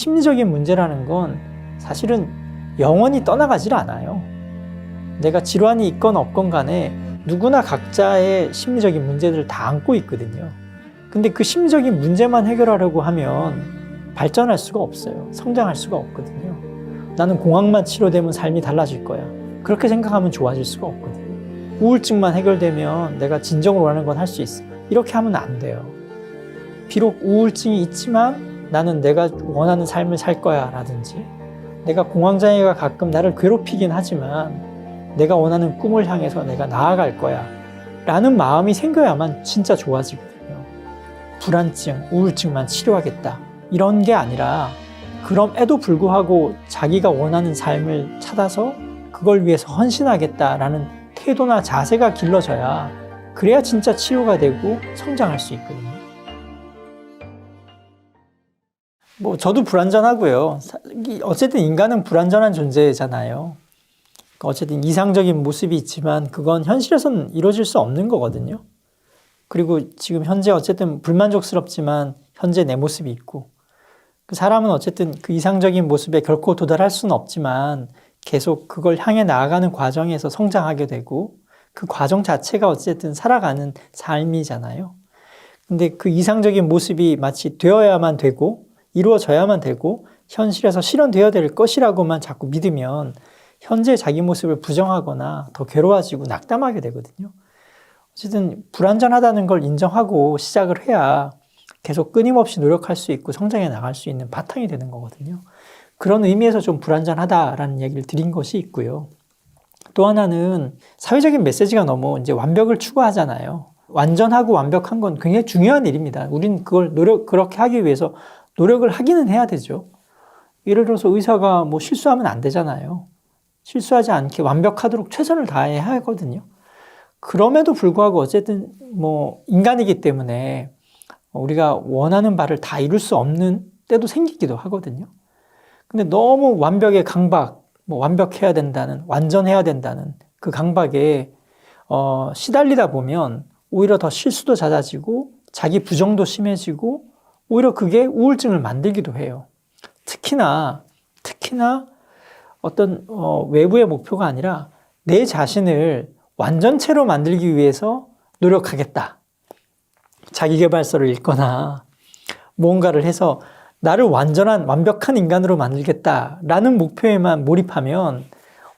심리적인 문제라는 건 사실은 영원히 떠나가질 않아요. 내가 질환이 있건 없건 간에 누구나 각자의 심리적인 문제들을 다 안고 있거든요. 근데 그 심리적인 문제만 해결하려고 하면 발전할 수가 없어요. 성장할 수가 없거든요. 나는 공황만 치료되면 삶이 달라질 거야. 그렇게 생각하면 좋아질 수가 없거든요. 우울증만 해결되면 내가 진정으로 원하는 건 할 수 있어. 이렇게 하면 안 돼요. 비록 우울증이 있지만 나는 내가 원하는 삶을 살 거야 라든지, 내가 공황장애가 가끔 나를 괴롭히긴 하지만 내가 원하는 꿈을 향해서 내가 나아갈 거야 라는 마음이 생겨야만 진짜 좋아지거든요. 불안증, 우울증만 치료하겠다 이런 게 아니라 그럼에도 불구하고 자기가 원하는 삶을 찾아서 그걸 위해서 헌신하겠다라는 태도나 자세가 길러져야, 그래야 진짜 치료가 되고 성장할 수 있거든요. 저도 불완전하고요. 어쨌든 인간은 불완전한 존재잖아요. 어쨌든 이상적인 모습이 있지만 그건 현실에서는 이루어질 수 없는 거거든요. 그리고 지금 현재 어쨌든 불만족스럽지만 현재 내 모습이 있고, 그 사람은 어쨌든 그 이상적인 모습에 결코 도달할 수는 없지만 계속 그걸 향해 나아가는 과정에서 성장하게 되고, 그 과정 자체가 어쨌든 살아가는 삶이잖아요. 근데 그 이상적인 모습이 마치 되어야만 되고 이루어져야만 되고 현실에서 실현되어야 될 것이라고만 자꾸 믿으면 현재 자기 모습을 부정하거나 더 괴로워지고 낙담하게 되거든요. 어쨌든 불완전하다는 걸 인정하고 시작을 해야 계속 끊임없이 노력할 수 있고 성장해 나갈 수 있는 바탕이 되는 거거든요. 그런 의미에서 좀 불완전하다라는 얘기를 드린 것이 있고요. 또 하나는 사회적인 메시지가 너무 이제 완벽을 추구하잖아요. 완전하고 완벽한 건 굉장히 중요한 일입니다. 우린 그걸 그렇게 하기 위해서 노력을 하기는 해야 되죠. 예를 들어서 의사가 실수하면 안 되잖아요. 실수하지 않게 완벽하도록 최선을 다해야 하거든요. 그럼에도 불구하고 어쨌든 인간이기 때문에 우리가 원하는 바를 다 이룰 수 없는 때도 생기기도 하거든요. 근데 너무 완벽의 강박, 완벽해야 된다는, 완전해야 된다는 그 강박에 시달리다 보면 오히려 더 실수도 잦아지고 자기 부정도 심해지고 오히려 그게 우울증을 만들기도 해요. 특히나 어떤 외부의 목표가 아니라 내 자신을 완전체로 만들기 위해서 노력하겠다. 자기계발서를 읽거나 뭔가를 해서 나를 완벽한 인간으로 만들겠다라는 목표에만 몰입하면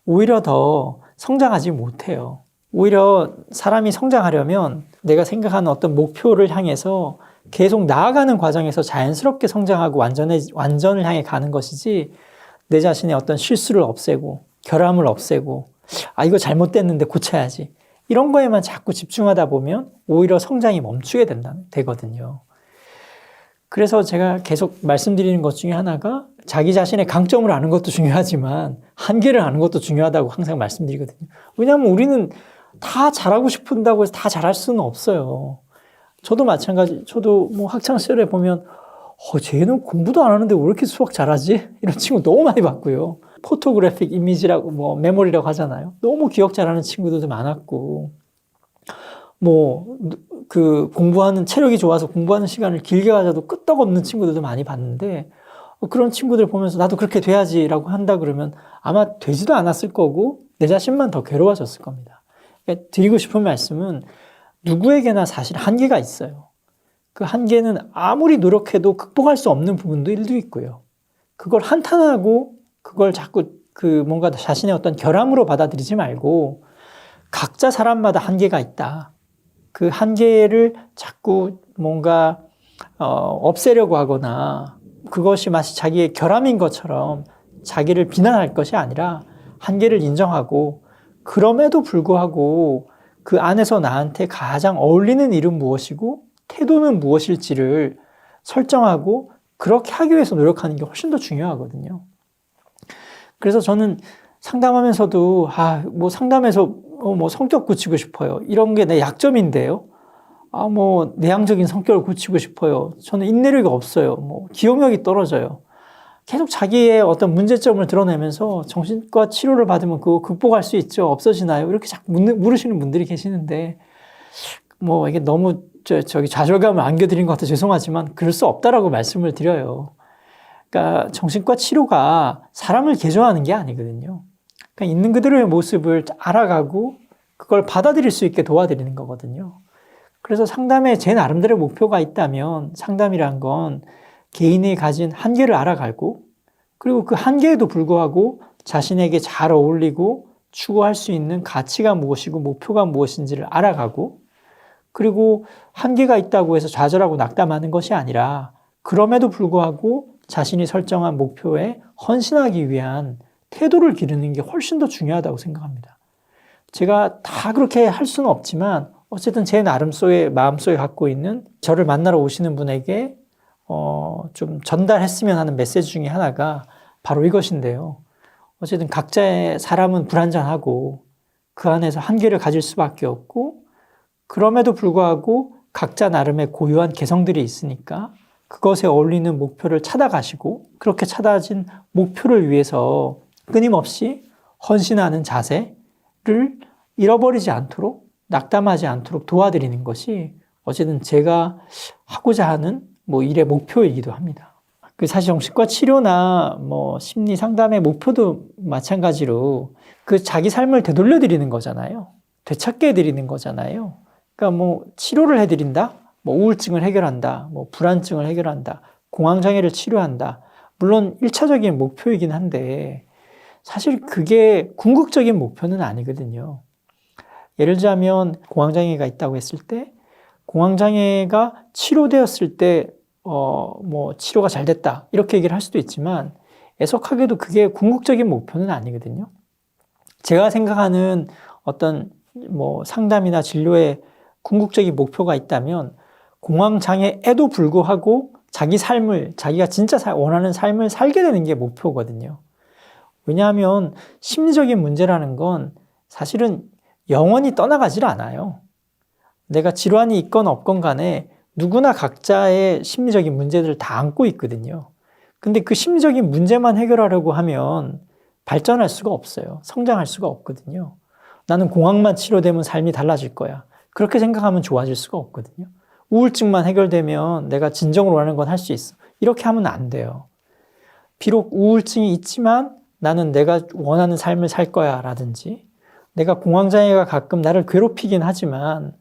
오히려 더 성장하지 못해요. 오히려 사람이 성장하려면 내가 생각하는 어떤 목표를 향해서 계속 나아가는 과정에서 자연스럽게 성장하고 완전을 향해 가는 것이지, 내 자신의 어떤 실수를 없애고 결함을 없애고 이거 잘못됐는데 고쳐야지 이런 거에만 자꾸 집중하다 보면 오히려 성장이 멈추게 되거든요. 그래서 제가 계속 말씀드리는 것 중에 하나가 자기 자신의 강점을 아는 것도 중요하지만 한계를 아는 것도 중요하다고 항상 말씀드리거든요. 왜냐하면 우리는 다 잘하고 싶은다고 해서 다 잘할 수는 없어요. 저도 마찬가지. 저도 학창 시절에 보면 쟤는 공부도 안 하는데 왜 이렇게 수학 잘하지? 이런 친구 너무 많이 봤고요. 포토그래픽 이미지라고 메모리라고 하잖아요. 너무 기억 잘하는 친구들도 많았고, 그 공부하는 체력이 좋아서 공부하는 시간을 길게 가져도 끄떡없는 친구들도 많이 봤는데, 그런 친구들 보면서 나도 그렇게 돼야지라고 한다 그러면 아마 되지도 않았을 거고 내 자신만 더 괴로워졌을 겁니다. 그러니까 드리고 싶은 말씀은 누구에게나 사실 한계가 있어요. 그 한계는 아무리 노력해도 극복할 수 없는 부분도 있고요. 그걸 한탄하고 그걸 자꾸 뭔가 자신의 어떤 결함으로 받아들이지 말고 각자 사람마다 한계가 있다. 그 한계를 자꾸 뭔가 없애려고 하거나 그것이 마치 자기의 결함인 것처럼 자기를 비난할 것이 아니라 한계를 인정하고, 그럼에도 불구하고 그 안에서 나한테 가장 어울리는 일은 무엇이고 태도는 무엇일지를 설정하고 그렇게 하기 위해서 노력하는 게 훨씬 더 중요하거든요. 그래서 저는 상담하면서도 상담에서 성격 고치고 싶어요. 이런 게 내 약점인데요. 내향적인 성격을 고치고 싶어요. 저는 인내력이 없어요. 기억력이 떨어져요. 계속 자기의 어떤 문제점을 드러내면서 정신과 치료를 받으면 그거 극복할 수 있죠? 없어지나요? 이렇게 자꾸 물으시는 분들이 계시는데, 이게 너무 좌절감을 안겨드린 것 같아 죄송하지만 그럴 수 없다라고 말씀을 드려요. 그러니까 정신과 치료가 사람을 개조하는 게 아니거든요. 그러니까 있는 그대로의 모습을 알아가고 그걸 받아들일 수 있게 도와드리는 거거든요. 그래서 상담에 제 나름대로의 목표가 있다면 상담이란 건 개인이 가진 한계를 알아가고 그리고 그 한계에도 불구하고 자신에게 잘 어울리고 추구할 수 있는 가치가 무엇이고 목표가 무엇인지를 알아가고 그리고 한계가 있다고 해서 좌절하고 낙담하는 것이 아니라 그럼에도 불구하고 자신이 설정한 목표에 헌신하기 위한 태도를 기르는 게 훨씬 더 중요하다고 생각합니다. 제가 다 그렇게 할 수는 없지만 어쨌든 제 나름속에 마음속에 갖고 있는 저를 만나러 오시는 분에게 좀 전달했으면 하는 메시지 중에 하나가 바로 이것인데요. 어쨌든 각자의 사람은 불완전하고 그 안에서 한계를 가질 수밖에 없고 그럼에도 불구하고 각자 나름의 고유한 개성들이 있으니까 그것에 어울리는 목표를 찾아가시고 그렇게 찾아진 목표를 위해서 끊임없이 헌신하는 자세를 잃어버리지 않도록 낙담하지 않도록 도와드리는 것이 어쨌든 제가 하고자 하는 일의 목표이기도 합니다. 사실 정신과 치료나 심리 상담의 목표도 마찬가지로 그 자기 삶을 되돌려 드리는 거잖아요. 되찾게 해드리는 거잖아요. 그러니까 치료를 해드린다, 우울증을 해결한다, 불안증을 해결한다, 공황장애를 치료한다. 물론 1차적인 목표이긴 한데 사실 그게 궁극적인 목표는 아니거든요. 예를 들자면 공황장애가 있다고 했을 때 공황장애가 치료되었을 때 치료가 잘 됐다 이렇게 얘기를 할 수도 있지만 애석하게도 그게 궁극적인 목표는 아니거든요. 제가 생각하는 어떤 상담이나 진료의 궁극적인 목표가 있다면 공황장애에도 불구하고 자기 삶을 자기가 진짜 원하는 삶을 살게 되는 게 목표거든요. 왜냐하면 심리적인 문제라는 건 사실은 영원히 떠나가질 않아요. 내가 질환이 있건 없건 간에 누구나 각자의 심리적인 문제들을 다 안고 있거든요. 근데 그 심리적인 문제만 해결하려고 하면 발전할 수가 없어요. 성장할 수가 없거든요. 나는 공황만 치료되면 삶이 달라질 거야. 그렇게 생각하면 좋아질 수가 없거든요. 우울증만 해결되면 내가 진정으로 원하는 건 할 수 있어. 이렇게 하면 안 돼요. 비록 우울증이 있지만 나는 내가 원하는 삶을 살 거야 라든지 내가 공황장애가 가끔 나를 괴롭히긴 하지만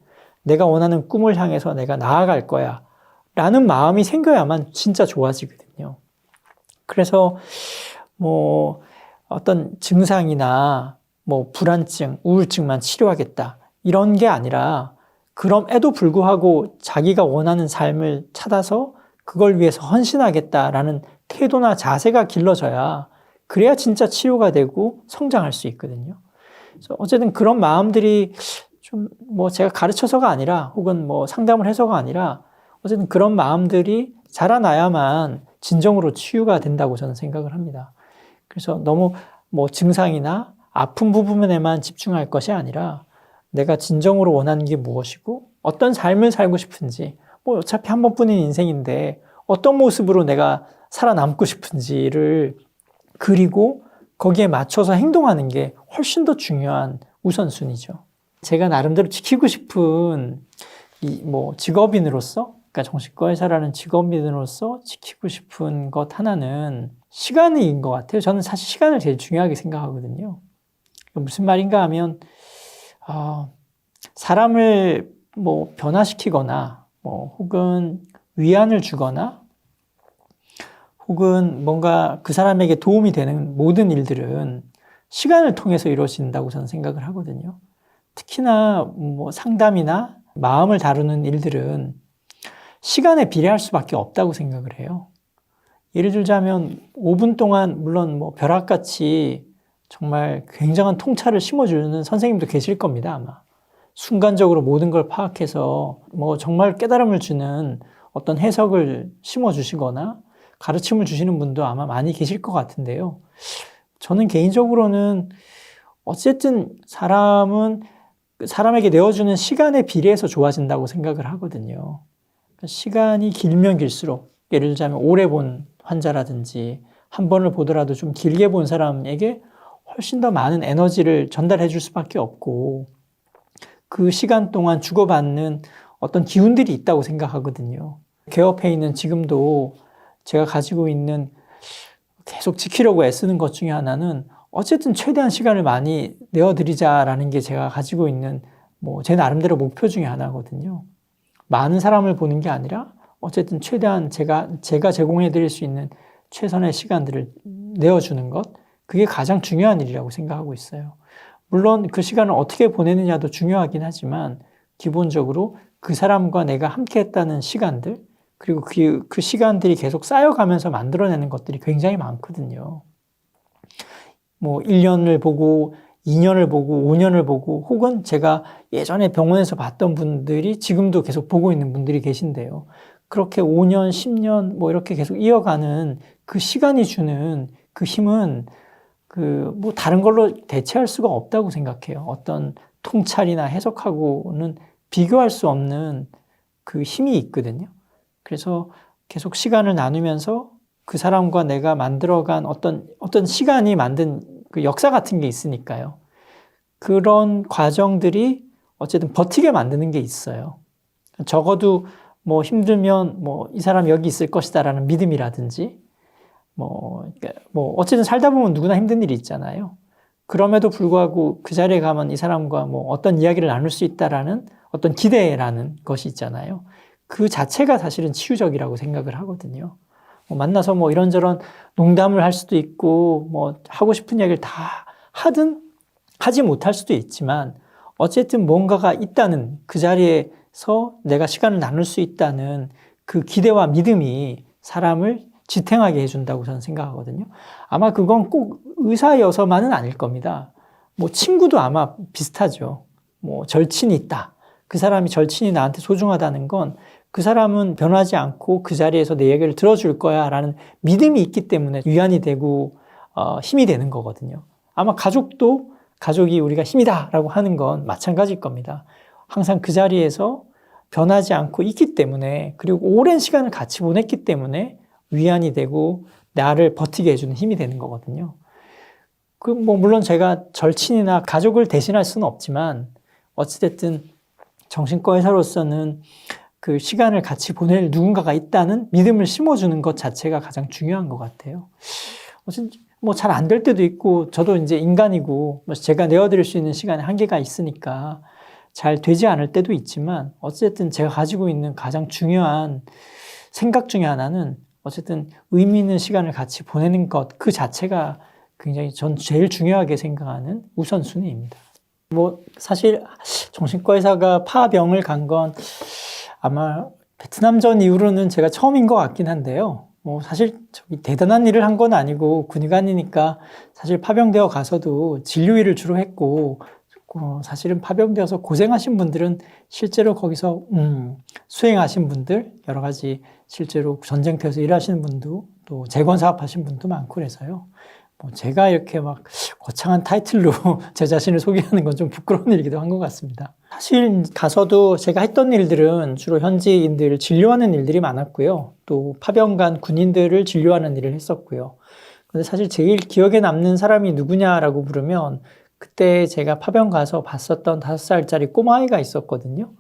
내가 원하는 꿈을 향해서 내가 나아갈 거야 라는 마음이 생겨야만 진짜 좋아지거든요. 그래서 어떤 증상이나 불안증, 우울증만 치료하겠다 이런 게 아니라 그럼에도 불구하고 자기가 원하는 삶을 찾아서 그걸 위해서 헌신하겠다라는 태도나 자세가 길러져야 그래야 진짜 치유가 되고 성장할 수 있거든요. 그래서 어쨌든 그런 마음들이 좀 제가 가르쳐서가 아니라 혹은 상담을 해서가 아니라 어쨌든 그런 마음들이 자라나야만 진정으로 치유가 된다고 저는 생각을 합니다. 그래서 너무 증상이나 아픈 부분에만 집중할 것이 아니라 내가 진정으로 원하는 게 무엇이고 어떤 삶을 살고 싶은지 어차피 한 번뿐인 인생인데 어떤 모습으로 내가 살아남고 싶은지를 그리고 거기에 맞춰서 행동하는 게 훨씬 더 중요한 우선순위죠. 제가 나름대로 지키고 싶은 직업인으로서 그러니까 정신과 의사라는 직업인으로서 지키고 싶은 것 하나는 시간인 것 같아요. 저는 사실 시간을 제일 중요하게 생각하거든요. 무슨 말인가 하면 사람을 변화시키거나 혹은 위안을 주거나 혹은 뭔가 그 사람에게 도움이 되는 모든 일들은 시간을 통해서 이루어진다고 저는 생각을 하거든요. 특히나 상담이나 마음을 다루는 일들은 시간에 비례할 수밖에 없다고 생각을 해요. 예를 들자면 5분 동안 물론 벼락같이 정말 굉장한 통찰을 심어주는 선생님도 계실 겁니다, 아마. 순간적으로 모든 걸 파악해서 정말 깨달음을 주는 어떤 해석을 심어주시거나 가르침을 주시는 분도 아마 많이 계실 것 같은데요. 저는 개인적으로는 어쨌든 사람은 사람에게 내어주는 시간에 비례해서 좋아진다고 생각을 하거든요. 시간이 길면 길수록 예를 들자면 오래 본 환자라든지 한 번을 보더라도 좀 길게 본 사람에게 훨씬 더 많은 에너지를 전달해 줄 수밖에 없고 그 시간 동안 주고받는 어떤 기운들이 있다고 생각하거든요. 개업해 있는 지금도 제가 가지고 있는 계속 지키려고 애쓰는 것 중에 하나는 어쨌든 최대한 시간을 많이 내어드리자라는 게 제가 가지고 있는 뭐 제 나름대로 목표 중에 하나거든요. 많은 사람을 보는 게 아니라 어쨌든 최대한 제가 제공해 드릴 수 있는 최선의 시간들을 내어주는 것, 그게 가장 중요한 일이라고 생각하고 있어요. 물론 그 시간을 어떻게 보내느냐도 중요하긴 하지만 기본적으로 그 사람과 내가 함께 했다는 시간들, 그리고 그 시간들이 계속 쌓여가면서 만들어내는 것들이 굉장히 많거든요. 뭐 1년을 보고 2년을 보고 5년을 보고 혹은 제가 예전에 병원에서 봤던 분들이 지금도 계속 보고 있는 분들이 계신데요. 그렇게 5년, 10년 뭐 이렇게 계속 이어가는 그 시간이 주는 그 힘은 뭐 다른 걸로 대체할 수가 없다고 생각해요. 어떤 통찰이나 해석하고는 비교할 수 없는 그 힘이 있거든요. 그래서 계속 시간을 나누면서 그 사람과 내가 만들어간 어떤 시간이 만든 그 역사 같은 게 있으니까요. 그런 과정들이 어쨌든 버티게 만드는 게 있어요. 적어도 뭐 힘들면 뭐 이 사람 여기 있을 것이다라는 믿음이라든지 뭐 어쨌든 살다 보면 누구나 힘든 일이 있잖아요. 그럼에도 불구하고 그 자리에 가면 이 사람과 뭐 어떤 이야기를 나눌 수 있다라는 어떤 기대라는 것이 있잖아요. 그 자체가 사실은 치유적이라고 생각을 하거든요. 만나서 뭐 이런저런 농담을 할 수도 있고 뭐 하고 싶은 이야기를 다 하든 하지 못할 수도 있지만 어쨌든 뭔가가 있다는 그 자리에서 내가 시간을 나눌 수 있다는 그 기대와 믿음이 사람을 지탱하게 해준다고 저는 생각하거든요. 아마 그건 꼭 의사여서만은 아닐 겁니다. 뭐 친구도 아마 비슷하죠. 뭐 절친이 있다. 그 사람이 절친이 나한테 소중하다는 건 그 사람은 변하지 않고 그 자리에서 내 얘기를 들어줄 거야 라는 믿음이 있기 때문에 위안이 되고 힘이 되는 거거든요. 아마 가족도 가족이 우리가 힘이다 라고 하는 건 마찬가지일 겁니다. 항상 그 자리에서 변하지 않고 있기 때문에 그리고 오랜 시간을 같이 보냈기 때문에 위안이 되고 나를 버티게 해주는 힘이 되는 거거든요. 뭐 물론 제가 절친이나 가족을 대신할 수는 없지만 어찌됐든 정신과 의사로서는 그 시간을 같이 보낼 누군가가 있다는 믿음을 심어주는 것 자체가 가장 중요한 것 같아요. 뭐 잘 안 될 때도 있고 저도 이제 인간이고 제가 내어드릴 수 있는 시간에 한계가 있으니까 잘 되지 않을 때도 있지만 어쨌든 제가 가지고 있는 가장 중요한 생각 중에 하나는 어쨌든 의미 있는 시간을 같이 보내는 것 그 자체가 굉장히 전 제일 중요하게 생각하는 우선순위입니다. 뭐 사실 정신과 의사가 파병을 간 건 아마 베트남전 이후로는 제가 처음인 것 같긴 한데요. 뭐 사실 대단한 일을 한 건 아니고 군의관이니까 사실 파병되어 가서도 진료 일을 주로 했고 사실은 파병되어서 고생하신 분들은 실제로 거기서 수행하신 분들 여러 가지 실제로 전쟁터에서 일하시는 분도 또 재건 사업하신 분도 많고 그래서요. 뭐 제가 이렇게 막 거창한 타이틀로 제 자신을 소개하는 건 좀 부끄러운 일이기도 한 것 같습니다. 사실 가서도 제가 했던 일들은 주로 현지인들 진료하는 일들이 많았고요. 또 파병 간 군인들을 진료하는 일을 했었고요. 근데 사실 제일 기억에 남는 사람이 누구냐라고 물으면 그때 제가 파병 가서 봤었던 5살짜리 꼬마아이가 있었거든요.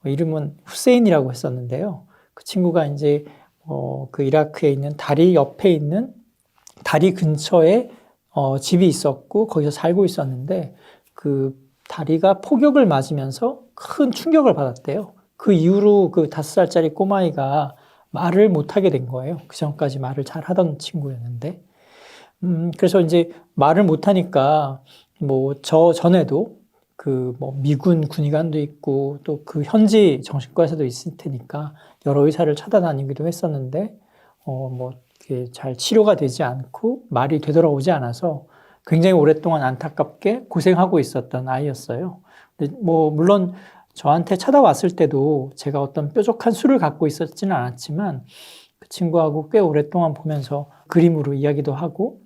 이름은 후세인이라고 했었는데요. 그 친구가 이제 그 이라크에 있는 다리 옆에 있는 다리 근처에 집이 있었고 거기서 살고 있었는데 그 다리가 폭격을 맞으면서 큰 충격을 받았대요. 그 이후로 그 5살짜리 꼬마아이가 말을 못하게 된 거예요. 그 전까지 말을 잘 하던 친구였는데. 그래서 이제 말을 못하니까 뭐 저 전에도 그 뭐 미군 군의관도 있고 또 그 현지 정신과에서도 있을 테니까 여러 의사를 찾아다니기도 했었는데 뭐 이게 잘 치료가 되지 않고 말이 되돌아오지 않아서 굉장히 오랫동안 안타깝게 고생하고 있었던 아이였어요. 근데 뭐 물론 저한테 찾아왔을 때도 제가 어떤 뾰족한 수를 갖고 있었지는 않았지만 그 친구하고 꽤 오랫동안 보면서 그림으로 이야기도 하고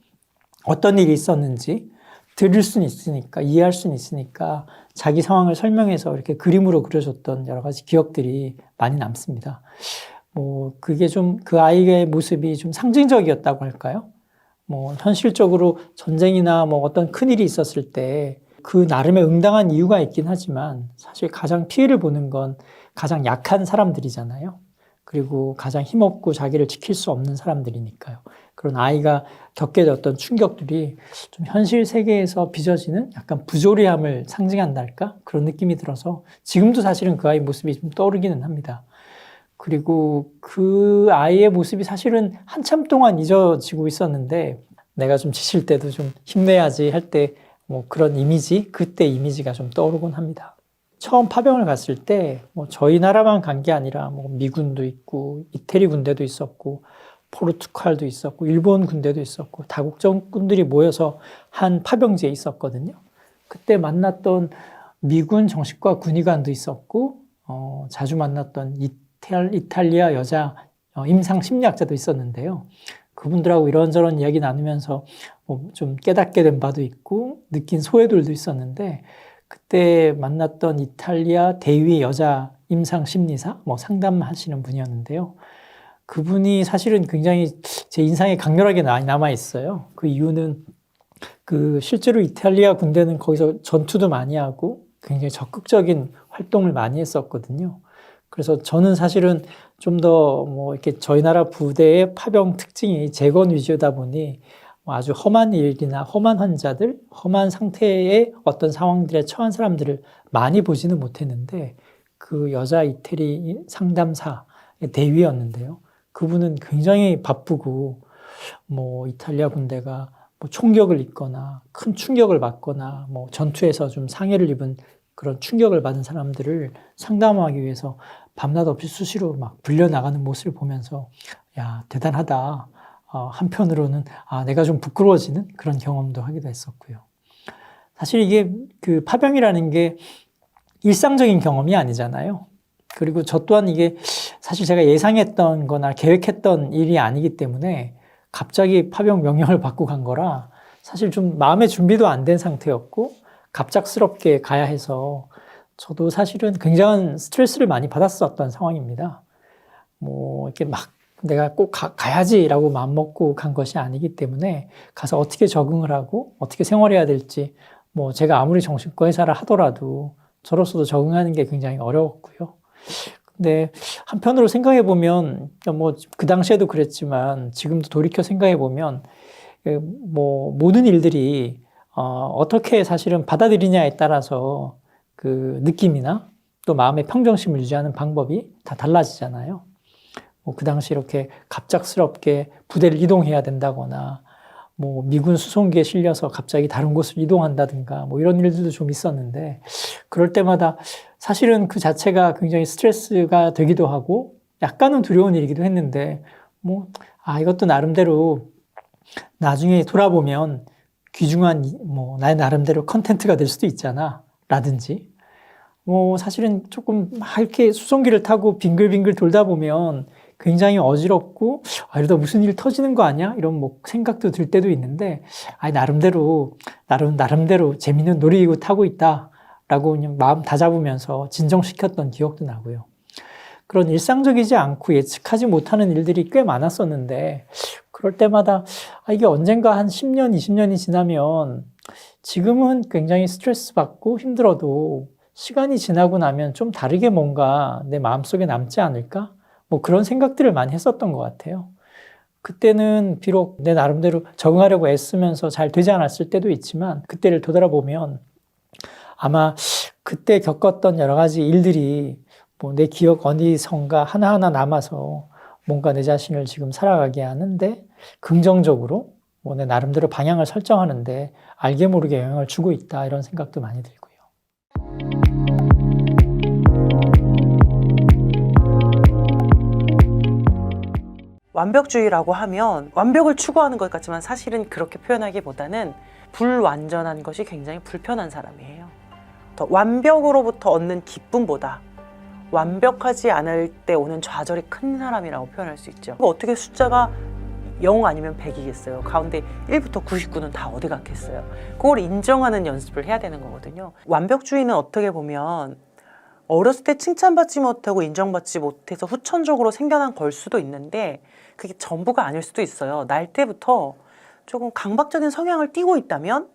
어떤 일이 있었는지 들을 수는 있으니까 이해할 수는 있으니까 자기 상황을 설명해서 이렇게 그림으로 그려줬던 여러 가지 기억들이 많이 남습니다. 뭐 그게 좀 그 아이의 모습이 좀 상징적이었다고 할까요? 뭐 현실적으로 전쟁이나 뭐 어떤 큰일이 있었을 때 그 나름의 응당한 이유가 있긴 하지만 사실 가장 피해를 보는 건 가장 약한 사람들이잖아요. 그리고 가장 힘없고 자기를 지킬 수 없는 사람들이니까요. 그런 아이가 겪게 됐던 충격들이 좀 현실 세계에서 빚어지는 약간 부조리함을 상징한달까? 그런 느낌이 들어서 지금도 사실은 그 아이 모습이 좀 떠오르기는 합니다. 그리고 그 아이의 모습이 사실은 한참 동안 잊어지고 있었는데 내가 좀 지칠 때도 좀 힘내야지 할 때 뭐 그런 이미지, 그때 이미지가 좀 떠오르곤 합니다. 처음 파병을 갔을 때 뭐 저희 나라만 간 게 아니라 뭐 미군도 있고 이태리 군대도 있었고 포르투갈도 있었고 일본 군대도 있었고 다국적군들이 모여서 한 파병지에 있었거든요. 그때 만났던 미군 정식과 군의관도 있었고 자주 만났던 이탈리아 여자 임상 심리학자도 있었는데요. 그분들하고 이런저런 이야기 나누면서 좀 깨닫게 된 바도 있고 느낀 소외들도 있었는데 그때 만났던 이탈리아 대위 여자 임상 심리사 상담하시는 분이었는데요. 그분이 사실은 굉장히 제 인상에 강렬하게 남아 있어요. 그 이유는 실제로 이탈리아 군대는 거기서 전투도 많이 하고 굉장히 적극적인 활동을 많이 했었거든요. 그래서 저는 사실은 좀 더 이렇게 저희 나라 부대의 파병 특징이 재건 위주다 보니 아주 험한 일이나 험한 환자들, 험한 상태의 어떤 상황들에 처한 사람들을 많이 보지는 못했는데 그 여자 이태리 상담사의 대위였는데요. 그분은 굉장히 바쁘고 이탈리아 군대가 총격을 입거나 큰 충격을 받거나 전투에서 좀 상해를 입은 그런 충격을 받은 사람들을 상담하기 위해서 밤낮 없이 수시로 막 불려나가는 모습을 보면서 야, 대단하다. 한편으로는 내가 좀 부끄러워지는 그런 경험도 하기도 했었고요. 사실 이게 그 파병이라는 게 일상적인 경험이 아니잖아요. 그리고 저 또한 이게 사실 제가 예상했던 거나 계획했던 일이 아니기 때문에 갑자기 파병 명령을 받고 간 거라 사실 좀 마음의 준비도 안 된 상태였고 갑작스럽게 가야 해서 저도 사실은 굉장한 스트레스를 많이 받았었던 상황입니다. 이렇게 막 내가 꼭 가야지라고 마음먹고 간 것이 아니기 때문에 가서 어떻게 적응을 하고 어떻게 생활해야 될지 제가 아무리 정신과 의사를 하더라도 저로서도 적응하는 게 굉장히 어려웠고요. 근데 한편으로 생각해 보면 그 당시에도 그랬지만 지금도 돌이켜 생각해 보면 모든 일들이 어떻게 사실은 받아들이냐에 따라서 그 느낌이나 또 마음의 평정심을 유지하는 방법이 다 달라지잖아요. 그 당시 이렇게 갑작스럽게 부대를 이동해야 된다거나 미군 수송기에 실려서 갑자기 다른 곳으로 이동한다든가 이런 일들도 좀 있었는데 그럴 때마다 사실은 그 자체가 굉장히 스트레스가 되기도 하고 약간은 두려운 일이기도 했는데 이것도 나름대로 나중에 돌아보면 귀중한 나의 나름대로 컨텐츠가 될 수도 있잖아 라든지 사실은 조금 이렇게 수송기를 타고 빙글빙글 돌다 보면 굉장히 어지럽고 이러다 무슨 일 터지는 거 아니야? 이런 생각도 들 때도 있는데 나름대로 재밌는 놀이기구 타고 있다라고 그냥 마음 다잡으면서 진정시켰던 기억도 나고요. 그런 일상적이지 않고 예측하지 못하는 일들이 꽤 많았었는데 그럴 때마다 이게 언젠가 한 10년, 20년이 지나면 지금은 굉장히 스트레스 받고 힘들어도 시간이 지나고 나면 좀 다르게 뭔가 내 마음속에 남지 않을까? 그런 생각들을 많이 했었던 것 같아요. 그때는 비록 내 나름대로 적응하려고 애쓰면서 잘 되지 않았을 때도 있지만 그때를 되돌아보면 아마 그때 겪었던 여러 가지 일들이 내 기억 어디선가 하나하나 남아서 뭔가 내 자신을 지금 살아가게 하는데 긍정적으로 내 나름대로 방향을 설정하는데 알게 모르게 영향을 주고 있다 이런 생각도 많이 들고요. 완벽주의라고 하면 완벽을 추구하는 것 같지만 사실은 그렇게 표현하기보다는 불완전한 것이 굉장히 불편한 사람이에요. 더 완벽으로부터 얻는 기쁨보다 완벽하지 않을 때 오는 좌절이 큰 사람이라고 표현할 수 있죠. 어떻게 숫자가 0 아니면 100이겠어요. 가운데 1부터 99는 다 어디 갔겠어요. 그걸 인정하는 연습을 해야 되는 거거든요. 완벽주의는 어떻게 보면 어렸을 때 칭찬받지 못하고 인정받지 못해서 후천적으로 생겨난 걸 수도 있는데 그게 전부가 아닐 수도 있어요. 날 때부터 조금 강박적인 성향을 띠고 있다면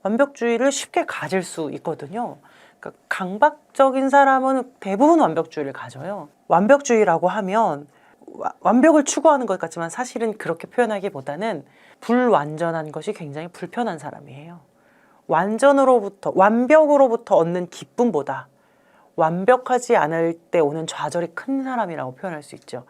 완벽주의를 쉽게 가질 수 있거든요. 그러니까 강박적인 사람은 대부분 완벽주의를 가져요. 완벽주의라고 하면 완벽을 추구하는 것 같지만 사실은 그렇게 표현하기보다는 불완전한 것이 굉장히 불편한 사람이에요. 완벽으로부터 얻는 기쁨보다 완벽하지 않을 때 오는 좌절이 큰 사람이라고 표현할 수 있죠.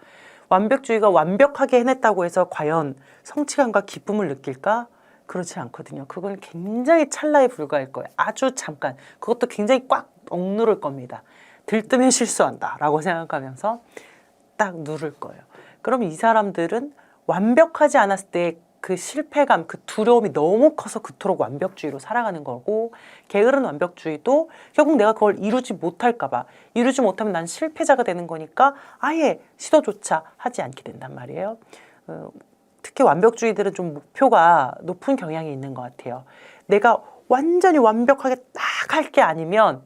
완벽주의가 완벽하게 해냈다고 해서 과연 성취감과 기쁨을 느낄까? 그렇지 않거든요. 그건 굉장히 찰나에 불과할 거예요. 아주 잠깐. 그것도 굉장히 꽉 억누를 겁니다. 들뜨면 실수한다 라고 생각하면서 딱 누를 거예요. 그럼 이 사람들은 완벽하지 않았을 때 그 실패감, 그 두려움이 너무 커서 그토록 완벽주의로 살아가는 거고, 게으른 완벽주의도 결국 내가 그걸 이루지 못할까 봐, 이루지 못하면 난 실패자가 되는 거니까 아예 시도조차 하지 않게 된단 말이에요. 특히 완벽주의들은 좀 목표가 높은 경향이 있는 것 같아요. 내가 완전히 완벽하게 딱 할 게 아니면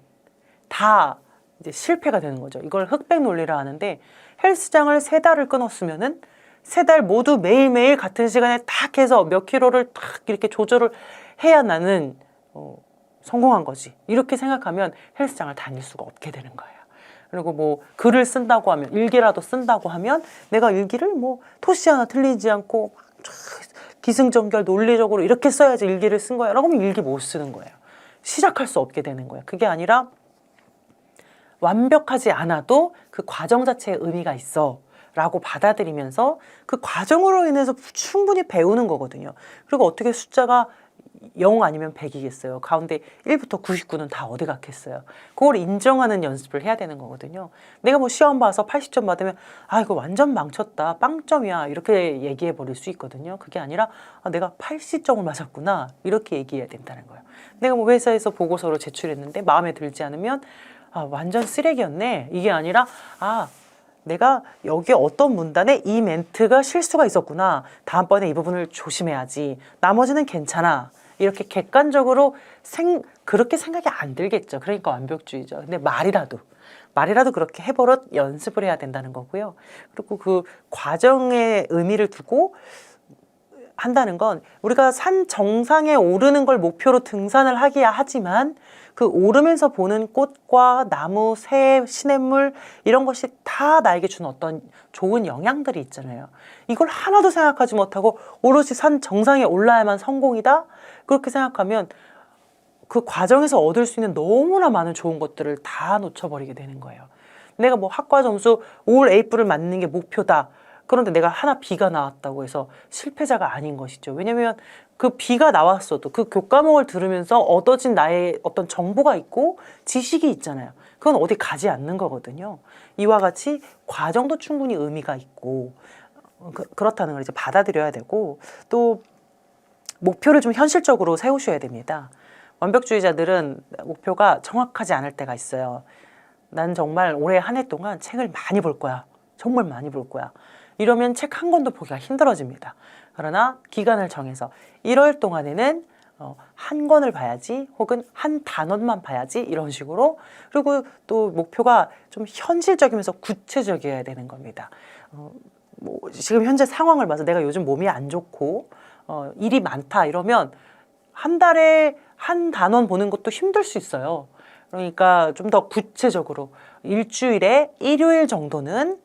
다 이제 실패가 되는 거죠. 이걸 흑백 논리라 하는데, 헬스장을 3달을 끊었으면은 3달 모두 매일매일 같은 시간에 딱 해서 몇 킬로를 딱 이렇게 조절을 해야 나는 성공한 거지. 이렇게 생각하면 헬스장을 다닐 수가 없게 되는 거예요. 그리고 뭐 글을 쓴다고 하면, 일기라도 쓴다고 하면 내가 일기를 뭐 토시 하나 틀리지 않고 기승전결 논리적으로 이렇게 써야지 일기를 쓴 거야 라고 하면 일기 못 쓰는 거예요. 시작할 수 없게 되는 거예요. 그게 아니라 완벽하지 않아도 그 과정 자체에 의미가 있어 라고 받아들이면서 그 과정으로 인해서 충분히 배우는 거거든요. 그리고 어떻게 숫자가 0 아니면 100이겠어요. 가운데 1부터 99는 다 어디 갔겠어요. 그걸 인정하는 연습을 해야 되는 거거든요. 내가 뭐 시험 봐서 80점 받으면 아 이거 완전 망쳤다, 빵점이야 이렇게 얘기해 버릴 수 있거든요. 그게 아니라 아, 내가 80점을 맞았구나 이렇게 얘기해야 된다는 거예요. 내가 뭐 회사에서 보고서를 제출했는데 마음에 들지 않으면 아 완전 쓰레기였네 이게 아니라 아 내가 여기 어떤 문단에 이 멘트가 실수가 있었구나. 다음번에 이 부분을 조심해야지. 나머지는 괜찮아. 이렇게 객관적으로 그렇게 생각이 안 들겠죠. 그러니까 완벽주의죠. 근데 말이라도 그렇게 해버릇 연습을 해야 된다는 거고요. 그리고 그 과정에 의미를 두고 한다는 건 우리가 산 정상에 오르는 걸 목표로 등산을 하기야 하지만 그 오르면서 보는 꽃과 나무, 새, 시냇물 이런 것이 다 나에게 주는 어떤 좋은 영향들이 있잖아요. 이걸 하나도 생각하지 못하고 오롯이 산 정상에 올라야만 성공이다? 그렇게 생각하면 그 과정에서 얻을 수 있는 너무나 많은 좋은 것들을 다 놓쳐버리게 되는 거예요. 내가 뭐 학과 점수 올 A뿔을 맞는 게 목표다. 그런데 내가 하나 B가 나왔다고 해서 실패자가 아닌 것이죠. 왜냐하면 그 B가 나왔어도 그 교과목을 들으면서 얻어진 나의 어떤 정보가 있고 지식이 있잖아요. 그건 어디 가지 않는 거거든요. 이와 같이 과정도 충분히 의미가 있고 그렇다는 걸 이제 받아들여야 되고 또 목표를 좀 현실적으로 세우셔야 됩니다. 완벽주의자들은 목표가 정확하지 않을 때가 있어요. 난 정말 올해 한 해 동안 책을 많이 볼 거야. 정말 많이 볼 거야. 이러면 책 한 권도 보기가 힘들어집니다. 그러나 기간을 정해서 1월 동안에는 한 권을 봐야지 혹은 한 단원만 봐야지 이런 식으로 그리고 또 목표가 좀 현실적이면서 구체적이어야 되는 겁니다. 뭐 지금 현재 상황을 봐서 내가 요즘 몸이 안 좋고 일이 많다 이러면 한 달에 한 단원 보는 것도 힘들 수 있어요. 그러니까 좀 더 구체적으로 일주일에 일요일 정도는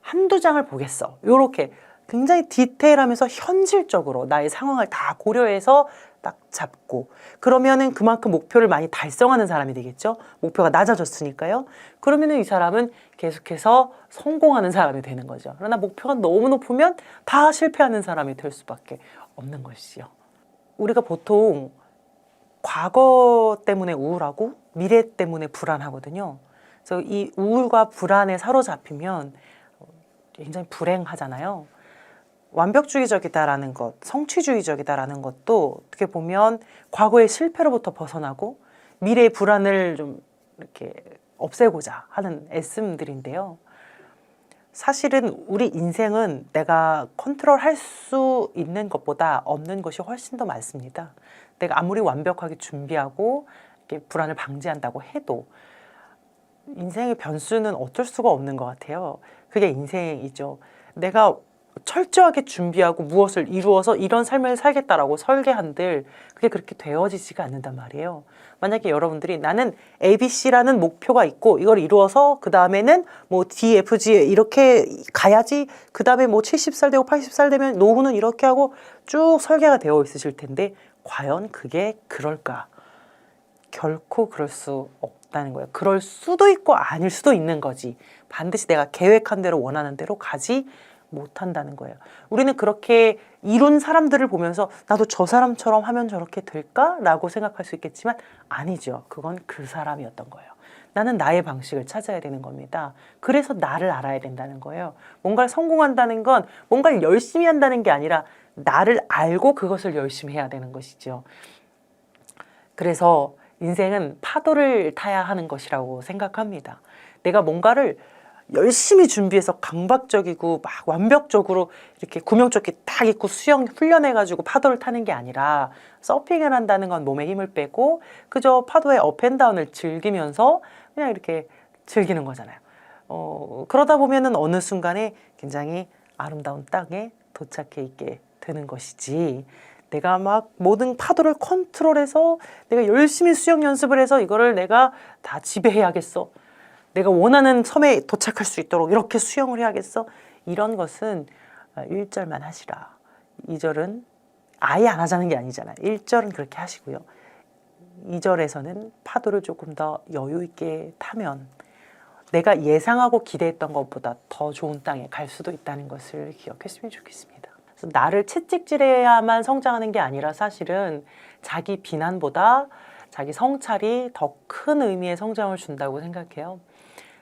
한두 장을 보겠어. 요렇게 굉장히 디테일하면서 현실적으로 나의 상황을 다 고려해서 딱 잡고 그러면은 그만큼 목표를 많이 달성하는 사람이 되겠죠. 목표가 낮아졌으니까요. 그러면은 이 사람은 계속해서 성공하는 사람이 되는 거죠. 그러나 목표가 너무 높으면 다 실패하는 사람이 될 수밖에 없는 것이죠. 우리가 보통 과거 때문에 우울하고 미래 때문에 불안하거든요. 그래서 이 우울과 불안에 사로잡히면 굉장히 불행하잖아요. 완벽주의적이다라는 것, 성취주의적이다라는 것도 어떻게 보면 과거의 실패로부터 벗어나고 미래의 불안을 좀 이렇게 없애고자 하는 애씀들인데요. 사실은 우리 인생은 내가 컨트롤할 수 있는 것보다 없는 것이 훨씬 더 많습니다. 내가 아무리 완벽하게 준비하고 이렇게 불안을 방지한다고 해도 인생의 변수는 어쩔 수가 없는 것 같아요. 그게 인생이죠. 내가 철저하게 준비하고 무엇을 이루어서 이런 삶을 살겠다라고 설계한들 그게 그렇게 되어지지가 않는단 말이에요. 만약에 여러분들이 나는 ABC라는 목표가 있고 이걸 이루어서 그 다음에는 뭐 D, F, G 이렇게 가야지 그 다음에 뭐 70살 되고 80살 되면 노후는 이렇게 하고 쭉 설계가 되어 있으실 텐데 과연 그게 그럴까? 결코 그럴 수 없다는 거예요. 그럴 수도 있고 아닐 수도 있는 거지. 반드시 내가 계획한 대로 원하는 대로 가지 못한다는 거예요. 우리는 그렇게 이룬 사람들을 보면서 나도 저 사람처럼 하면 저렇게 될까라고 생각할 수 있겠지만 아니죠. 그건 그 사람이었던 거예요. 나는 나의 방식을 찾아야 되는 겁니다. 그래서 나를 알아야 된다는 거예요. 뭔가를 성공한다는 건 뭔가를 열심히 한다는 게 아니라 나를 알고 그것을 열심히 해야 되는 것이죠. 그래서 인생은 파도를 타야 하는 것이라고 생각합니다. 내가 뭔가를 열심히 준비해서 강박적이고 막 완벽적으로 이렇게 구명조끼 딱 입고 수영 훈련해가지고 파도를 타는 게 아니라 서핑을 한다는 건 몸에 힘을 빼고 그저 파도의 업앤다운을 즐기면서 그냥 이렇게 즐기는 거잖아요. 그러다 보면은 어느 순간에 굉장히 아름다운 땅에 도착해 있게 되는 것이지 내가 막 모든 파도를 컨트롤해서 내가 열심히 수영 연습을 해서 이거를 내가 다 지배해야겠어. 내가 원하는 섬에 도착할 수 있도록 이렇게 수영을 해야겠어. 이런 것은 1절만 하시라. 2절은 아예 안 하자는 게 아니잖아요. 1절은 그렇게 하시고요. 2절에서는 파도를 조금 더 여유 있게 타면 내가 예상하고 기대했던 것보다 더 좋은 땅에 갈 수도 있다는 것을 기억했으면 좋겠습니다. 그래서 나를 채찍질해야만 성장하는 게 아니라 사실은 자기 비난보다 자기 성찰이 더 큰 의미의 성장을 준다고 생각해요.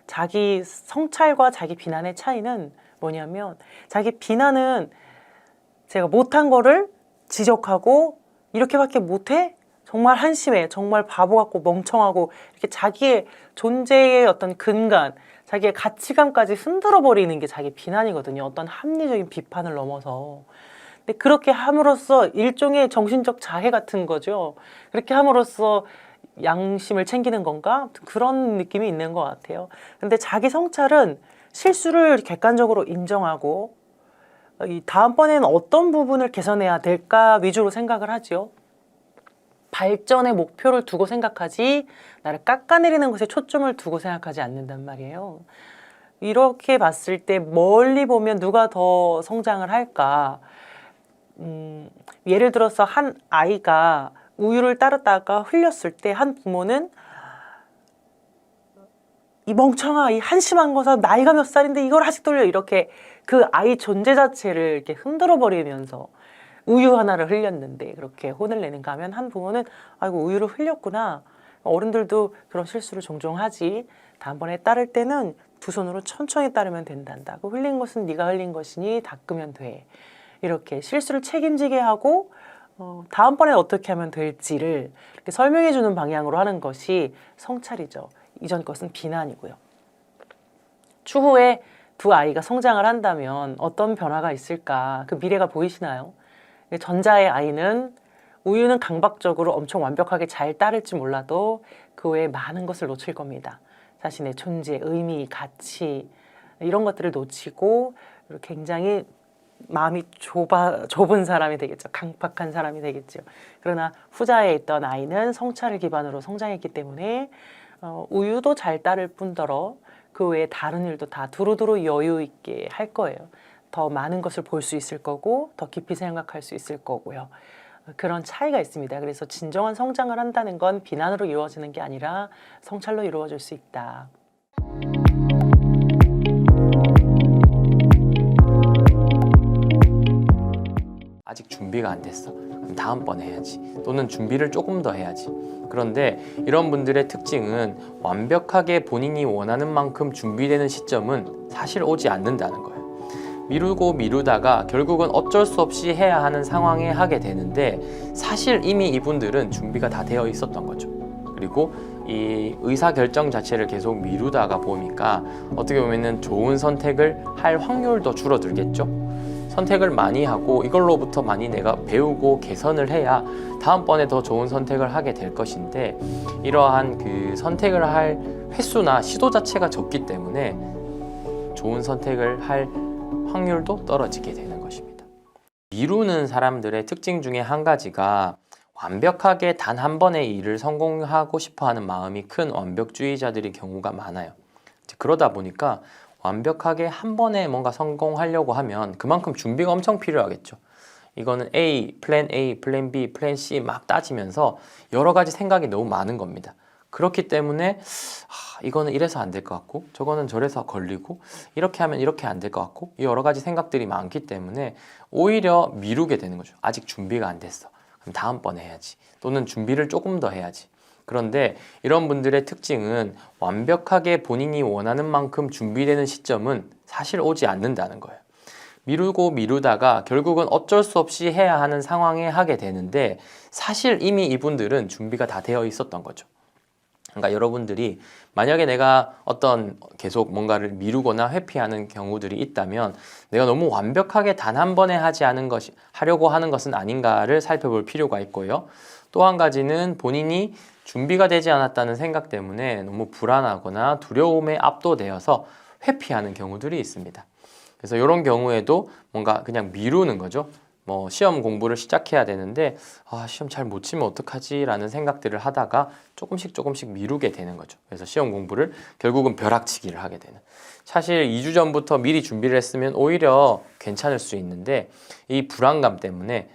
자기 성찰과 자기 비난의 차이는 뭐냐면 자기 비난은 제가 못한 거를 지적하고 이렇게밖에 못해? 정말 한심해. 정말 바보 같고 멍청하고 이렇게 자기의 존재의 어떤 근간, 자기의 가치관까지 흔들어 버리는 게 자기 비난이거든요. 어떤 합리적인 비판을 넘어서. 근데 그렇게 함으로써 일종의 정신적 자해 같은 거죠. 그렇게 함으로써 양심을 챙기는 건가? 그런 느낌이 있는 것 같아요. 근데 자기 성찰은 실수를 객관적으로 인정하고 이 다음번에는 어떤 부분을 개선해야 될까 위주로 생각을 하죠. 발전의 목표를 두고 생각하지 나를 깎아내리는 것에 초점을 두고 생각하지 않는단 말이에요. 이렇게 봤을 때 멀리 보면 누가 더 성장을 할까? 예를 들어서 한 아이가 우유를 따르다가 흘렸을 때 한 부모는 이 멍청아, 이 한심한 거사 나이가 몇 살인데 이걸 아직도 흘려 이렇게 그 아이 존재 자체를 이렇게 흔들어 버리면서 우유 하나를 흘렸는데 그렇게 혼을 내는가 하면 한 부모는 아이고 우유를 흘렸구나. 어른들도 그런 실수를 종종 하지. 다음번에 따를 때는 두 손으로 천천히 따르면 된단다. 그 흘린 것은 네가 흘린 것이니 닦으면 돼. 이렇게 실수를 책임지게 하고 다음번에 어떻게 하면 될지를 이렇게 설명해 주는 방향으로 하는 것이 성찰이죠. 이전 것은 비난이고요. 추후에 두 아이가 성장을 한다면 어떤 변화가 있을까? 그 미래가 보이시나요? 전자의 아이는 우유는 강박적으로 엄청 완벽하게 잘 따를지 몰라도 그 외에 많은 것을 놓칠 겁니다. 자신의 존재, 의미, 가치 이런 것들을 놓치고 굉장히 마음이 좁은 사람이 되겠죠. 강박한 사람이 되겠죠. 그러나 후자에 있던 아이는 성찰을 기반으로 성장했기 때문에 우유도 잘 따를 뿐더러 그 외에 다른 일도 다 두루두루 여유 있게 할 거예요. 더 많은 것을 볼 수 있을 거고 더 깊이 생각할 수 있을 거고요. 그런 차이가 있습니다. 그래서 진정한 성장을 한다는 건 비난으로 이루어지는 게 아니라 성찰로 이루어질 수 있다. 아직 준비가 안 됐어. 그럼 다음번에 해야지. 또는 준비를 조금 더 해야지. 그런데 이런 분들의 특징은 완벽하게 본인이 원하는 만큼 준비되는 시점은 사실 오지 않는다는 거예요. 미루고 미루다가 결국은 어쩔 수 없이 해야 하는 상황에 하게 되는데 사실 이미 이분들은 준비가 다 되어 있었던 거죠. 그리고 이 의사결정 자체를 계속 미루다가 보니까 어떻게 보면은 좋은 선택을 할 확률도 줄어들겠죠. 선택을 많이 하고 이걸로부터 많이 내가 배우고 개선을 해야 다음번에 더 좋은 선택을 하게 될 것인데 이러한 그 선택을 할 횟수나 시도 자체가 적기 때문에 좋은 선택을 할 확률도 떨어지게 되는 것입니다. 미루는 사람들의 특징 중에 한 가지가 완벽하게 단 한 번의 일을 성공하고 싶어하는 마음이 큰 완벽주의자들의 경우가 많아요. 그러다 보니까 완벽하게 한 번에 뭔가 성공하려고 하면 그만큼 준비가 엄청 필요하겠죠. 이거는 플랜 A, 플랜 B, 플랜 C 막 따지면서 여러 가지 생각이 너무 많은 겁니다. 그렇기 때문에 이거는 이래서 안 될 것 같고 저거는 저래서 걸리고 이렇게 하면 이렇게 안 될 것 같고 여러 가지 생각들이 많기 때문에 오히려 미루게 되는 거죠. 아직 준비가 안 됐어. 그럼 다음번에 해야지. 또는 준비를 조금 더 해야지. 그런데 이런 분들의 특징은 완벽하게 본인이 원하는 만큼 준비되는 시점은 사실 오지 않는다는 거예요. 미루고 미루다가 결국은 어쩔 수 없이 해야 하는 상황에 하게 되는데 사실 이미 이분들은 준비가 다 되어 있었던 거죠. 그러니까 여러분들이 만약에 내가 어떤 계속 뭔가를 미루거나 회피하는 경우들이 있다면 내가 너무 완벽하게 단 한 번에 하려고 하는 것은 아닌가를 살펴볼 필요가 있고요. 또 한 가지는 본인이 준비가 되지 않았다는 생각 때문에 너무 불안하거나 두려움에 압도되어서 회피하는 경우들이 있습니다. 그래서 이런 경우에도 뭔가 그냥 미루는 거죠. 뭐 시험 공부를 시작해야 되는데 시험 잘 못 치면 어떡하지? 라는 생각들을 하다가 조금씩 미루게 되는 거죠. 그래서 시험 공부를 결국은 벼락치기를 하게 되는. 사실 2주 전부터 미리 준비를 했으면 오히려 괜찮을 수 있는데 이 불안감 때문에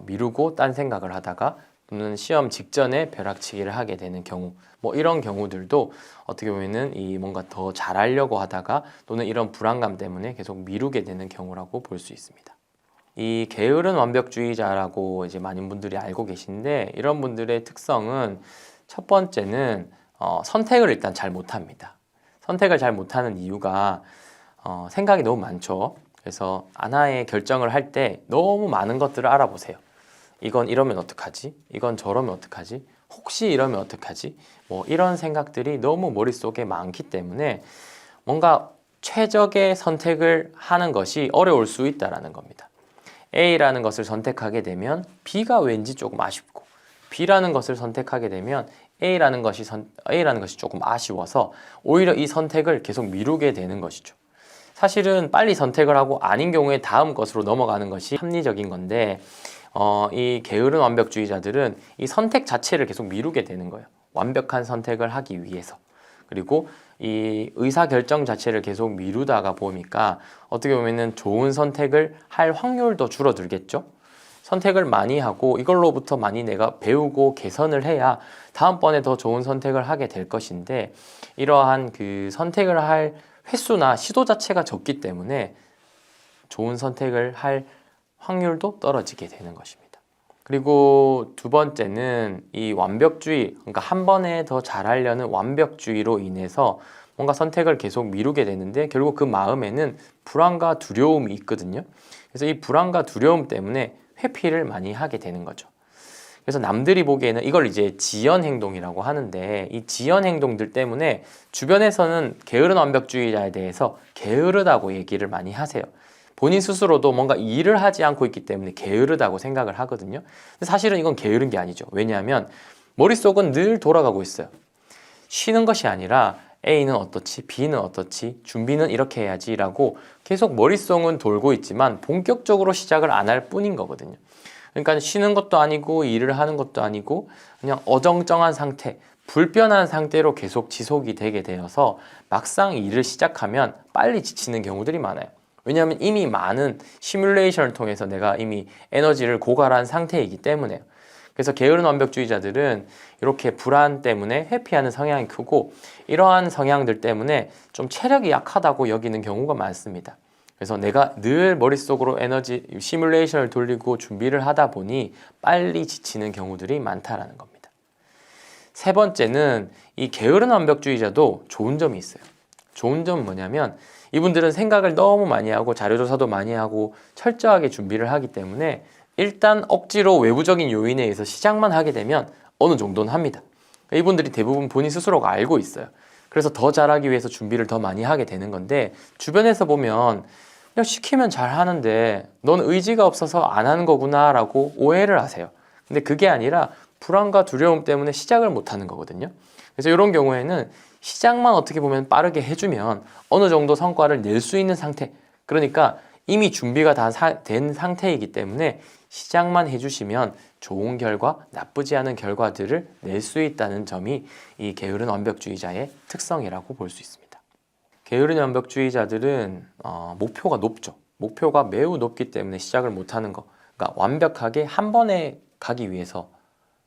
미루고 딴 생각을 하다가 또는 시험 직전에 벼락치기를 하게 되는 경우, 뭐 이런 경우들도 어떻게 보면은 이 뭔가 더 잘하려고 하다가 또는 이런 불안감 때문에 계속 미루게 되는 경우라고 볼 수 있습니다. 이 게으른 완벽주의자라고 이제 많은 분들이 알고 계신데 이런 분들의 특성은 첫 번째는 선택을 일단 잘 못합니다. 선택을 잘 못하는 이유가 생각이 너무 많죠. 그래서 하나의 결정을 할 때 너무 많은 것들을 알아보세요. 이건 이러면 어떡하지? 이건 저러면 어떡하지? 혹시 이러면 어떡하지? 뭐 이런 생각들이 너무 머릿속에 많기 때문에 뭔가 최적의 선택을 하는 것이 어려울 수 있다는 겁니다. A라는 것을 선택하게 되면 B가 왠지 조금 아쉽고 B라는 것을 선택하게 되면 A라는 것이 조금 아쉬워서 오히려 이 선택을 계속 미루게 되는 것이죠. 사실은 빨리 선택을 하고 아닌 경우에 다음 것으로 넘어가는 것이 합리적인 건데 이 게으른 완벽주의자들은 이 선택 자체를 계속 미루게 되는 거예요. 완벽한 선택을 하기 위해서. 그리고 이 의사결정 자체를 계속 미루다가 보니까 어떻게 보면은 좋은 선택을 할 확률도 줄어들겠죠. 선택을 많이 하고 이걸로부터 많이 내가 배우고 개선을 해야 다음번에 더 좋은 선택을 하게 될 것인데 이러한 그 선택을 할 횟수나 시도 자체가 적기 때문에 좋은 선택을 할 확률도 떨어지게 되는 것입니다. 그리고 두 번째는 이 완벽주의, 그러니까 한 번에 더 잘하려는 완벽주의로 인해서 뭔가 선택을 계속 미루게 되는데 결국 그 마음에는 불안과 두려움이 있거든요. 그래서 이 불안과 두려움 때문에 회피를 많이 하게 되는 거죠. 그래서 남들이 보기에는 이걸 이제 지연 행동이라고 하는데 이 지연 행동들 때문에 주변에서는 게으른 완벽주의자에 대해서 게으르다고 얘기를 많이 하세요. 본인 스스로도 뭔가 일을 하지 않고 있기 때문에 게으르다고 생각을 하거든요. 근데 사실은 이건 게으른 게 아니죠. 왜냐하면 머릿속은 늘 돌아가고 있어요. 쉬는 것이 아니라 A는 어떻지? B는 어떻지? 준비는 이렇게 해야지 라고 계속 머릿속은 돌고 있지만 본격적으로 시작을 안 할 뿐인 거거든요. 그러니까 쉬는 것도 아니고 일을 하는 것도 아니고 그냥 어정쩡한 상태, 불변한 상태로 계속 지속이 되게 되어서 막상 일을 시작하면 빨리 지치는 경우들이 많아요. 왜냐하면 이미 많은 시뮬레이션을 통해서 내가 이미 에너지를 고갈한 상태이기 때문에요. 그래서 게으른 완벽주의자들은 이렇게 불안 때문에 회피하는 성향이 크고 이러한 성향들 때문에 좀 체력이 약하다고 여기는 경우가 많습니다. 그래서 내가 늘 머릿속으로 에너지 시뮬레이션을 돌리고 준비를 하다 보니 빨리 지치는 경우들이 많다라는 겁니다. 세 번째는 이 게으른 완벽주의자도 좋은 점이 있어요. 좋은 점은 뭐냐면 이분들은 생각을 너무 많이 하고 자료조사도 많이 하고 철저하게 준비를 하기 때문에 일단 억지로 외부적인 요인에 의해서 시작만 하게 되면 어느 정도는 합니다. 이분들이 대부분 본인 스스로가 알고 있어요. 그래서 더 잘하기 위해서 준비를 더 많이 하게 되는 건데 주변에서 보면 그냥 시키면 잘 하는데 넌 의지가 없어서 안 하는 거구나 라고 오해를 하세요. 근데 그게 아니라 불안과 두려움 때문에 시작을 못 하는 거거든요. 그래서 이런 경우에는 시작만 어떻게 보면 빠르게 해주면 어느 정도 성과를 낼 수 있는 상태, 그러니까 이미 준비가 다 된 상태이기 때문에 시작만 해주시면 좋은 결과, 나쁘지 않은 결과들을 낼 수 있다는 점이 이 게으른 완벽주의자의 특성이라고 볼 수 있습니다. 게으른 완벽주의자들은 목표가 높죠. 목표가 매우 높기 때문에 시작을 못하는 거. 그러니까 완벽하게 한 번에 가기 위해서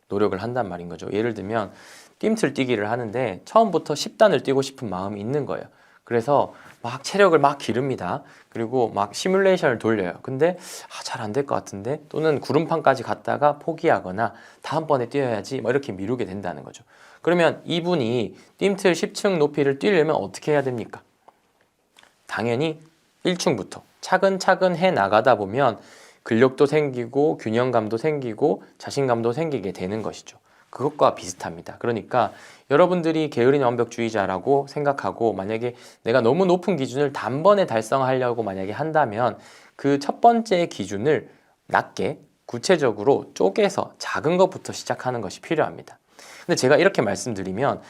노력을 한단 말인 거죠. 예를 들면 뜀틀 뛰기를 하는데 처음부터 10단을 뛰고 싶은 마음이 있는 거예요. 그래서 막 체력을 막 기릅니다. 그리고 막 시뮬레이션을 돌려요. 근데 잘 안 될 것 같은데, 또는 구름판까지 갔다가 포기하거나 다음번에 뛰어야지 뭐 이렇게 미루게 된다는 거죠. 그러면 이분이 뜀틀 10층 높이를 뛰려면 어떻게 해야 됩니까? 당연히 1층부터 차근차근 해 나가다 보면 근력도 생기고 균형감도 생기고 자신감도 생기게 되는 것이죠. 그것과 비슷합니다. 그러니까 여러분들이 게으른 완벽주의자라고 생각하고 만약에 내가 너무 높은 기준을 단번에 달성하려고 만약에 한다면 그 첫 번째 기준을 낮게 구체적으로 쪼개서 작은 것부터 시작하는 것이 필요합니다. 근데 제가 이렇게 말씀드리면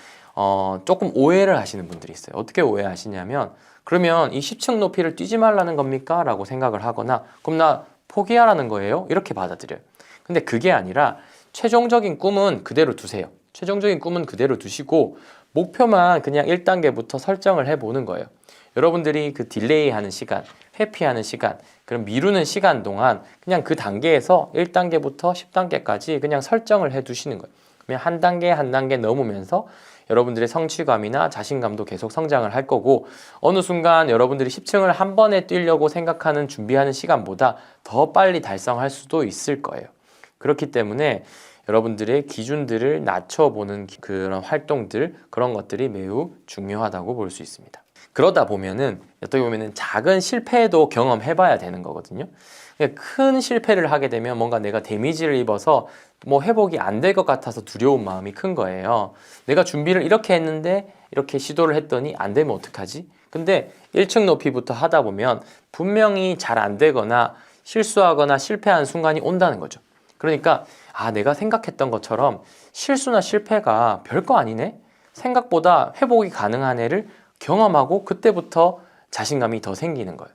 조금 오해를 하시는 분들이 있어요. 어떻게 오해하시냐면, 그러면 이 10층 높이를 뛰지 말라는 겁니까? 라고 생각을 하거나, 그럼 나 포기하라는 거예요? 이렇게 받아들여요. 근데 그게 아니라 최종적인 꿈은 그대로 두세요. 최종적인 꿈은 그대로 두시고 목표만 그냥 1단계부터 설정을 해보는 거예요. 여러분들이 그 딜레이 하는 시간, 회피하는 시간, 그럼 미루는 시간 동안 그냥 그 단계에서 1단계부터 10단계까지 그냥 설정을 해 두시는 거예요. 그러면 한 단계 한 단계 넘으면서 여러분들의 성취감이나 자신감도 계속 성장을 할 거고, 어느 순간 여러분들이 10층을 한 번에 뛰려고 생각하는 준비하는 시간보다 더 빨리 달성할 수도 있을 거예요. 그렇기 때문에 여러분들의 기준들을 낮춰보는 그런 활동들, 그런 것들이 매우 중요하다고 볼 수 있습니다. 그러다 보면은 어떻게 보면은 작은 실패도 경험해봐야 되는 거거든요. 큰 실패를 하게 되면 뭔가 내가 데미지를 입어서 뭐 회복이 안 될 것 같아서 두려운 마음이 큰 거예요. 내가 준비를 이렇게 했는데 이렇게 시도를 했더니 안 되면 어떡하지? 근데 1층 높이부터 하다 보면 분명히 잘 안 되거나 실수하거나 실패한 순간이 온다는 거죠. 그러니까 내가 생각했던 것처럼 실수나 실패가 별거 아니네? 생각보다 회복이 가능한 애를 경험하고 그때부터 자신감이 더 생기는 거예요.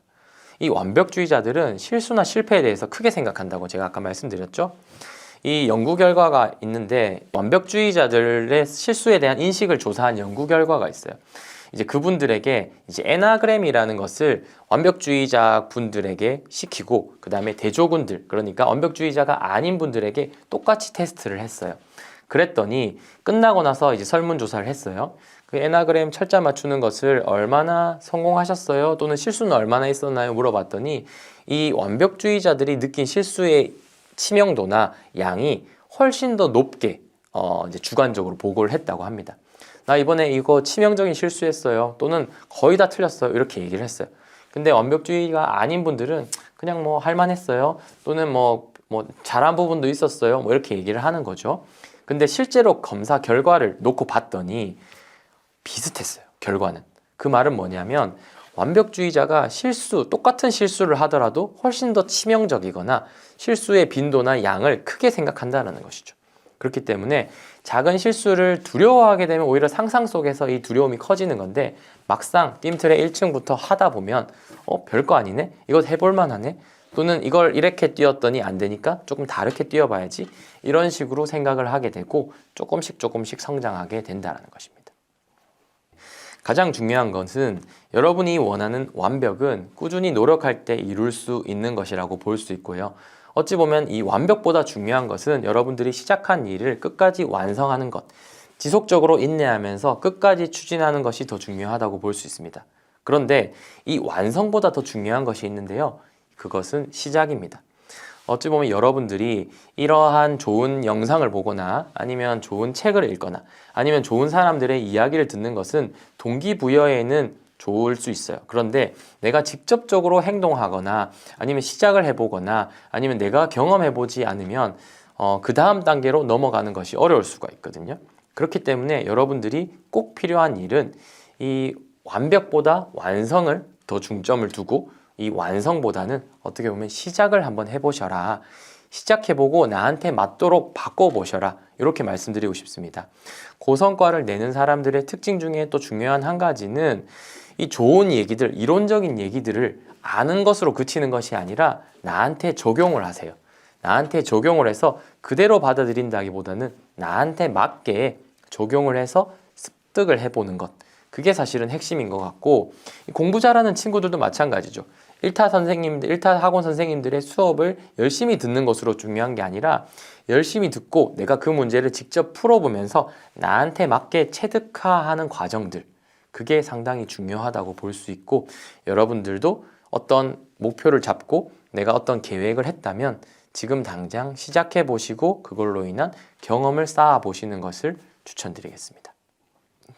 이 완벽주의자들은 실수나 실패에 대해서 크게 생각한다고 제가 아까 말씀드렸죠. 이 연구 결과가 있는데 완벽주의자들의 실수에 대한 인식을 조사한 연구 결과가 있어요. 이제 그분들에게 이제 에나그램이라는 것을 완벽주의자 분들에게 시키고, 그 다음에 대조군들, 그러니까 완벽주의자가 아닌 분들에게 똑같이 테스트를 했어요. 그랬더니 끝나고 나서 이제 설문조사를 했어요. 그 에나그램 철자 맞추는 것을 얼마나 성공하셨어요? 또는 실수는 얼마나 있었나요? 물어봤더니 이 완벽주의자들이 느낀 실수의 치명도나 양이 훨씬 더 높게 이제 주관적으로 보고를 했다고 합니다. 나 이번에 이거 치명적인 실수했어요. 또는 거의 다 틀렸어요. 이렇게 얘기를 했어요. 근데 완벽주의가 아닌 분들은 그냥 뭐 할만했어요. 또는 뭐 잘한 부분도 있었어요. 뭐 이렇게 얘기를 하는 거죠. 근데 실제로 검사 결과를 놓고 봤더니 비슷했어요. 결과는. 그 말은 뭐냐면 완벽주의자가 똑같은 실수를 하더라도 훨씬 더 치명적이거나 실수의 빈도나 양을 크게 생각한다는 것이죠. 그렇기 때문에 작은 실수를 두려워하게 되면 오히려 상상 속에서 이 두려움이 커지는 건데, 막상 뜀틀의 1층부터 하다 보면 별거 아니네? 이거 해볼만 하네? 또는 이걸 이렇게 뛰었더니 안 되니까 조금 다르게 뛰어봐야지, 이런 식으로 생각을 하게 되고 조금씩 성장하게 된다는 것입니다. 가장 중요한 것은 여러분이 원하는 완벽은 꾸준히 노력할 때 이룰 수 있는 것이라고 볼 수 있고요. 어찌 보면 이 완벽보다 중요한 것은 여러분들이 시작한 일을 끝까지 완성하는 것, 지속적으로 인내하면서 끝까지 추진하는 것이 더 중요하다고 볼 수 있습니다. 그런데 이 완성보다 더 중요한 것이 있는데요. 그것은 시작입니다. 어찌 보면 여러분들이 이러한 좋은 영상을 보거나 아니면 좋은 책을 읽거나 아니면 좋은 사람들의 이야기를 듣는 것은 동기부여에는 좋을 수 있어요. 그런데 내가 직접적으로 행동하거나 아니면 시작을 해보거나 아니면 내가 경험해보지 않으면 그 다음 단계로 넘어가는 것이 어려울 수가 있거든요. 그렇기 때문에 여러분들이 꼭 필요한 일은 이 완벽보다 완성을 더 중점을 두고, 이 완성보다는 어떻게 보면 시작을 한번 해보셔라. 시작해보고 나한테 맞도록 바꿔보셔라. 이렇게 말씀드리고 싶습니다. 고성과를 내는 사람들의 특징 중에 또 중요한 한 가지는 이 좋은 얘기들, 이론적인 얘기들을 아는 것으로 그치는 것이 아니라 나한테 적용을 하세요. 나한테 적용을 해서 그대로 받아들인다기보다는 나한테 맞게 적용을 해서 습득을 해보는 것. 그게 사실은 핵심인 것 같고, 공부 잘하는 친구들도 마찬가지죠. 1타 학원 선생님들의 수업을 열심히 듣는 것으로 중요한 게 아니라 열심히 듣고 내가 그 문제를 직접 풀어보면서 나한테 맞게 체득화하는 과정들, 그게 상당히 중요하다고 볼 수 있고, 여러분들도 어떤 목표를 잡고 내가 어떤 계획을 했다면 지금 당장 시작해 보시고 그걸로 인한 경험을 쌓아 보시는 것을 추천드리겠습니다.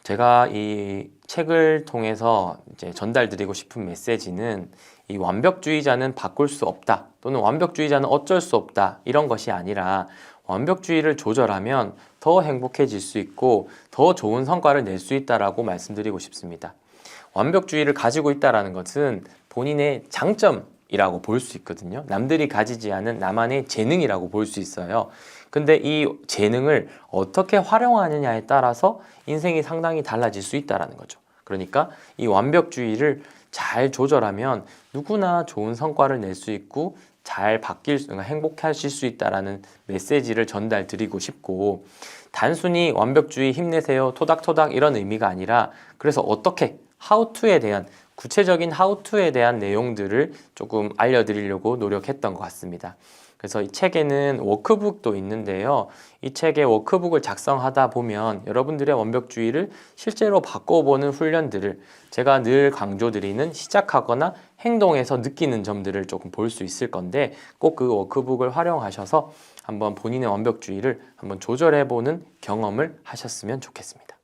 제가 이 책을 통해서 이제 전달드리고 싶은 메시지는, 이 완벽주의자는 바꿀 수 없다, 또는 완벽주의자는 어쩔 수 없다, 이런 것이 아니라 완벽주의를 조절하면 더 행복해질 수 있고 더 좋은 성과를 낼 수 있다라고 말씀드리고 싶습니다. 완벽주의를 가지고 있다는 것은 본인의 장점이라고 볼 수 있거든요. 남들이 가지지 않은 나만의 재능이라고 볼 수 있어요. 근데 이 재능을 어떻게 활용하느냐에 따라서 인생이 상당히 달라질 수 있다는 거죠. 그러니까 이 완벽주의를 잘 조절하면 누구나 좋은 성과를 낼 수 있고 잘 행복하실 수 있다라는 메시지를 전달드리고 싶고, 단순히 완벽주의 힘내세요 토닥토닥 이런 의미가 아니라, 그래서 어떻게 하우투에 대한 구체적인 하우투에 대한 내용들을 조금 알려드리려고 노력했던 것 같습니다. 그래서 이 책에는 워크북도 있는데요. 이 책의 워크북을 작성하다 보면 여러분들의 완벽주의를 실제로 바꿔보는 훈련들을, 제가 늘 강조드리는 시작하거나 행동에서 느끼는 점들을 조금 볼 수 있을 건데, 꼭 그 워크북을 활용하셔서 한번 본인의 완벽주의를 한번 조절해보는 경험을 하셨으면 좋겠습니다.